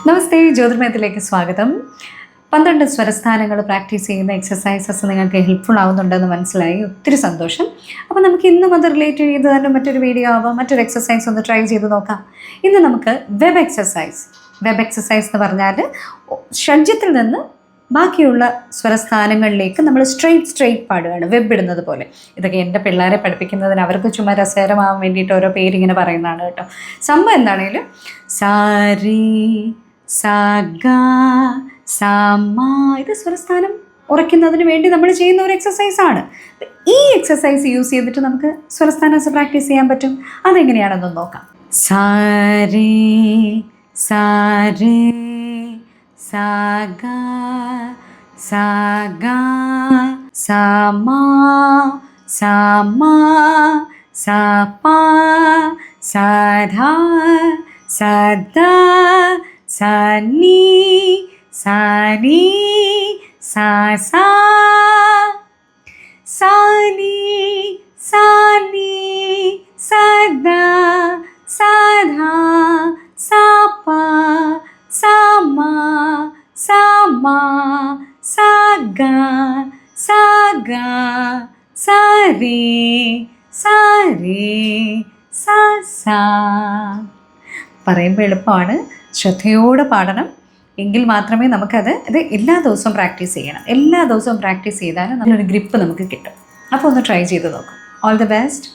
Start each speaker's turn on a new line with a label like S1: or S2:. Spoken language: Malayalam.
S1: നമസ്തേ, ജ്യോതിർമയത്തിലേക്ക് സ്വാഗതം. 12 സ്വരസ്ഥാനങ്ങൾ പ്രാക്ടീസ് ചെയ്യുന്ന എക്സസൈസസ് നിങ്ങൾക്ക് ഹെൽപ്ഫുൾ ആവുന്നുണ്ടെന്ന് മനസ്സിലായി. ഒത്തിരി സന്തോഷം. അപ്പോൾ നമുക്ക് ഇന്നും അത് റിലേറ്റ് ചെയ്ത് തന്നെ മറ്റൊരു വീഡിയോ ആവാം, മറ്റൊരു എക്സസൈസ് ഒന്ന് ട്രൈ ചെയ്ത് നോക്കാം. ഇന്ന് നമുക്ക് വെബ് എക്സസൈസ് എന്ന് പറഞ്ഞാൽ ഷഡ്ജത്തിൽ നിന്ന് ബാക്കിയുള്ള സ്വരസ്ഥാനങ്ങളിലേക്ക് നമ്മൾ സ്ട്രെയിറ്റ് പാടുകയാണ്, വെബ് ഇടുന്നത് പോലെ. ഇതൊക്കെ എൻ്റെ പിള്ളേരെ പഠിപ്പിക്കുന്നതിന് അവർക്ക് ചുമ്മാ രസകരമാകാൻ വേണ്ടിയിട്ട് ഓരോ പേരിങ്ങനെ പറയുന്നതാണ് കേട്ടോ. സംഭവം എന്താണേലും സാരി സാഗ സാമ, ഇത് സ്വരസ്ഥാനം ഉറയ്ക്കുന്നതിന് വേണ്ടി നമ്മൾ ചെയ്യുന്ന ഒരു എക്സസൈസാണ്. ഈ എക്സസൈസ് യൂസ് ചെയ്തിട്ട് നമുക്ക് സ്വരസ്ഥാനം പ്രാക്ടീസ് ചെയ്യാൻ പറ്റും. അതെങ്ങനെയാണെന്ന് നോക്കാം. സാരി സാരി സാഗ സാഗ സാമ സാമ സാപ സാധാ സദാ സനി സനി സാസാ സനി സനി സദാ സധാ സപ സമ സമ സഗ സഗ സരി സരി സസ. പറയുമ്പോൾ എളുപ്പമാണ്, ശ്രദ്ധയോടെ പാടണം. എങ്കിൽ മാത്രമേ നമുക്കത് എല്ലാ ദിവസവും പ്രാക്ടീസ് ചെയ്യണം. എല്ലാ ദിവസവും പ്രാക്ടീസ് ചെയ്താലും നല്ലൊരു ഗ്രിപ്പ് നമുക്ക് കിട്ടും. അപ്പോൾ ഒന്ന് ട്രൈ ചെയ്ത് നോക്കാം. All the best.